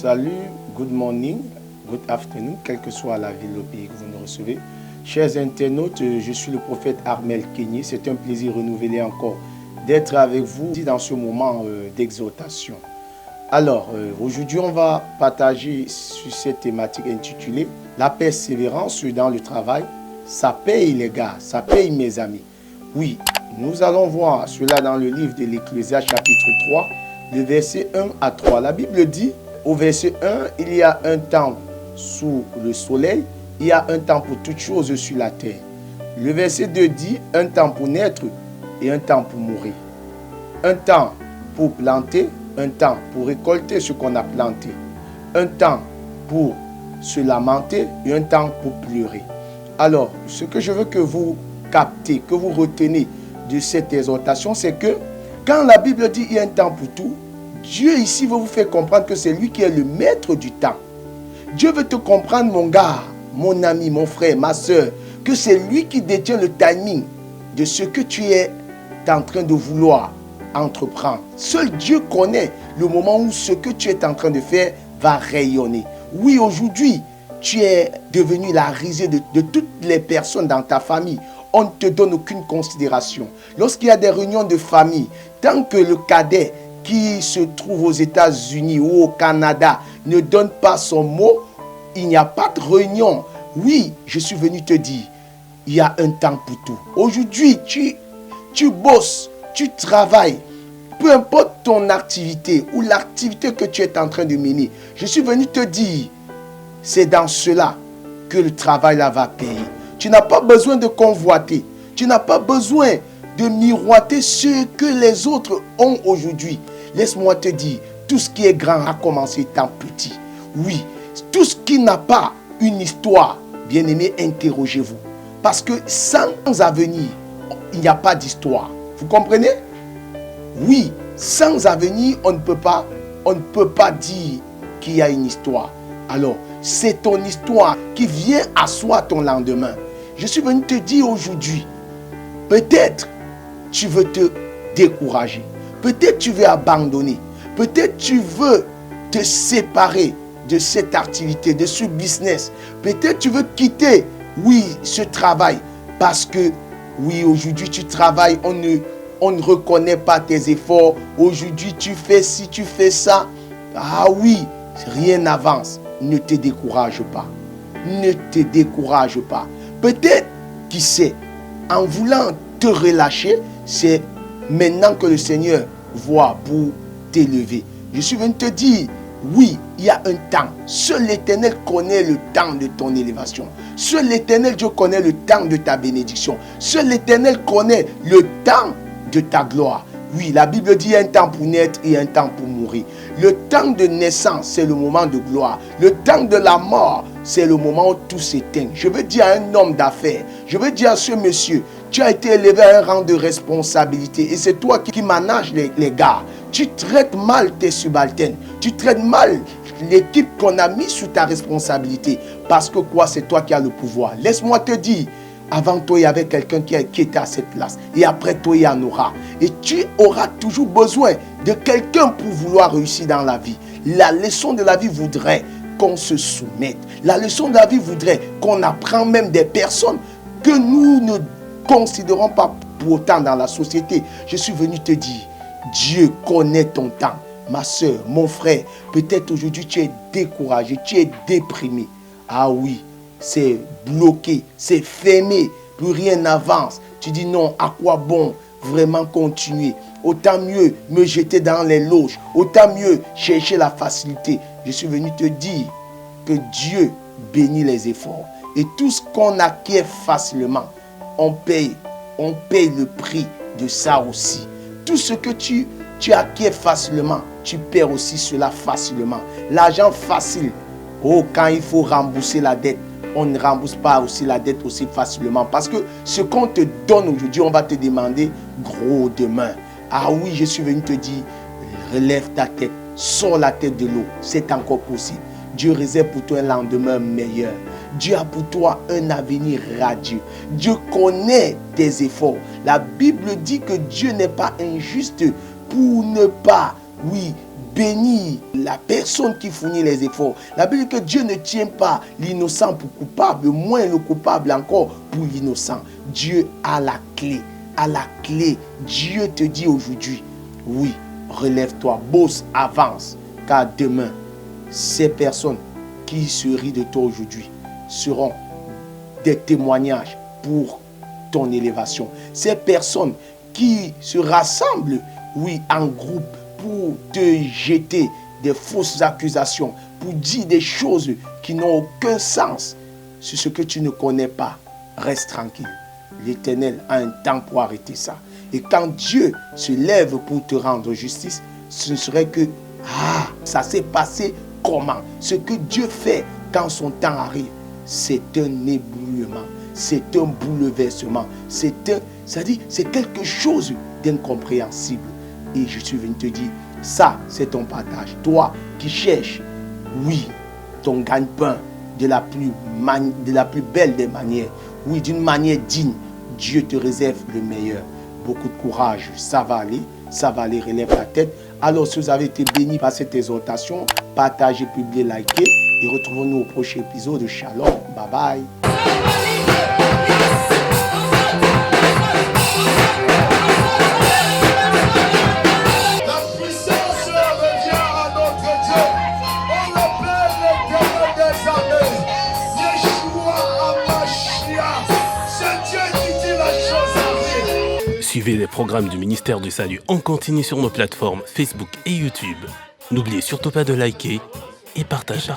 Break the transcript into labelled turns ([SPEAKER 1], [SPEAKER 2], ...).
[SPEAKER 1] Salut, good morning, good afternoon, quelle que soit la ville, le pays que vous nous recevez. Chers internautes, je suis le prophète Armel Kenyé. C'est un plaisir renouvelé encore d'être avec vous dans ce moment d'exhortation. Alors, aujourd'hui, on va partager sur cette thématique intitulée « La persévérance dans le travail, ça paye les gars, ça paye mes amis ». Oui, nous allons voir cela dans le livre de l'Ecclésiaste chapitre 3, le verset 1 à 3. La Bible dit, au verset 1, il y a un temps sous le soleil, il y a un temps pour toutes choses sur la terre. Le verset 2 dit, un temps pour naître et un temps pour mourir. Un temps pour planter, un temps pour récolter ce qu'on a planté. Un temps pour se lamenter et un temps pour pleurer. Alors, ce que je veux que vous captez, que vous retenez de cette exhortation, c'est que quand la Bible dit il y a un temps pour tout, Dieu ici veut vous faire comprendre que c'est lui qui est le maître du temps. Dieu veut te comprendre, mon gars, mon ami, mon frère, ma soeur, que c'est lui qui détient le timing de ce que tu es en train de vouloir entreprendre. Seul Dieu connaît le moment où ce que tu es en train de faire va rayonner. Oui, aujourd'hui, tu es devenu la risée de toutes les personnes dans ta famille. On ne te donne aucune considération. Lorsqu'il y a des réunions de famille, tant que le cadet qui se trouve aux États-Unis ou au Canada ne donne pas son mot, il n'y a pas de réunion. Oui, je suis venu te dire, il y a un temps pour tout. Aujourd'hui, tu bosses, tu travailles. Peu importe ton activité ou l'activité que tu es en train de mener, je suis venu te dire, c'est dans cela que le travail là va payer. Tu n'as pas besoin de convoiter. Tu n'as pas besoin de miroiter ce que les autres ont aujourd'hui. Laisse-moi te dire, tout ce qui est grand a commencé étant petit. Oui, tout ce qui n'a pas une histoire, bien aimé, interrogez-vous. Parce que sans avenir, il n'y a pas d'histoire. Vous comprenez? Oui, sans avenir, on ne peut pas dire qu'il y a une histoire. Alors, c'est ton histoire qui vient asseoir ton lendemain. Je suis venu te dire aujourd'hui, peut-être tu veux te décourager. Peut-être tu veux abandonner. Peut-être tu veux te séparer de cette activité, de ce business. Peut-être tu veux quitter, oui, ce travail. Parce que, oui, aujourd'hui tu travailles, on ne reconnaît pas tes efforts. Aujourd'hui tu fais ci, tu fais ça. Ah oui, rien n'avance. Ne te décourage pas. Ne te décourage pas. Peut-être, qui sait, en voulant te relâcher, c'est maintenant que le Seigneur voit pour t'élever. Je suis venu te dire, oui, il y a un temps. Seul l'Éternel connaît le temps de ton élévation. Seul l'Éternel Dieu connaît le temps de ta bénédiction. Seul l'Éternel connaît le temps de ta gloire. Oui, la Bible dit un temps pour naître et un temps pour mourir. Le temps de naissance, c'est le moment de gloire. Le temps de la mort, c'est le moment où tout s'éteint. Je veux dire à un homme d'affaires, je veux dire à ce monsieur, tu as été élevé à un rang de responsabilité et c'est toi qui manages les gars. Tu traites mal tes subalternes. Tu traites mal l'équipe qu'on a mis sous ta responsabilité. Parce que quoi, c'est toi qui as le pouvoir. Laisse-moi te dire, avant toi, il y avait quelqu'un qui était à cette place. Et après toi, il y en aura. Et tu auras toujours besoin de quelqu'un pour vouloir réussir dans la vie. La leçon de la vie voudrait qu'on se soumette. La leçon de la vie voudrait qu'on apprend même des personnes que nous ne considérons pas pour autant dans la société. Je suis venu te dire, Dieu connaît ton temps. Ma soeur, mon frère, peut-être aujourd'hui tu es découragé, tu es déprimé. Ah oui, c'est bloqué, c'est fermé, plus rien n'avance. Tu dis non, à quoi bon vraiment continuer? Autant mieux me jeter dans les loges, autant mieux chercher la facilité. Je suis venu te dire que Dieu bénit les efforts. Et tout ce qu'on acquiert facilement, on paye le prix de ça aussi. Tout ce que tu acquiers facilement, tu perds aussi cela facilement. L'argent facile, oh, quand il faut rembourser la dette, on ne rembourse pas aussi la dette aussi facilement. Parce que ce qu'on te donne aujourd'hui, on va te demander gros demain. Ah oui, je suis venu te dire, relève ta tête, sors la tête de l'eau, c'est encore possible. Dieu réserve pour toi un lendemain meilleur. Dieu a pour toi un avenir radieux. Dieu connaît tes efforts. La Bible dit que Dieu n'est pas injuste pour ne pas, oui, bénir la personne qui fournit les efforts. La Bible dit que Dieu ne tient pas l'innocent pour coupable, moins le coupable encore pour l'innocent. Dieu a la clé. À la clé, Dieu te dit aujourd'hui, oui, relève-toi, bosse, avance, car demain, ces personnes qui se rient de toi aujourd'hui seront des témoignages pour ton élévation. Ces personnes qui se rassemblent, oui, en groupe pour te jeter des fausses accusations, pour dire des choses qui n'ont aucun sens sur ce que tu ne connais pas, reste tranquille. L'Éternel a un temps pour arrêter ça. Et quand Dieu se lève pour te rendre justice, ce ne serait que, ça s'est passé comment? Ce que Dieu fait quand son temps arrive, c'est un éblouement, c'est un bouleversement, c'est quelque chose d'incompréhensible. Et je suis venu te dire, ça c'est ton partage. Toi qui cherches, oui, ton gagne-pain de la plus belle des manières, oui, d'une manière digne, Dieu te réserve le meilleur. Beaucoup de courage, ça va aller, relève la tête. Alors si vous avez été bénis par cette exhortation, partagez, publiez, likez et retrouvons-nous au prochain épisode de Shalom. Bye bye.
[SPEAKER 2] Suivez les programmes du ministère du Salut en continu sur nos plateformes Facebook et YouTube. N'oubliez surtout pas de liker et partager.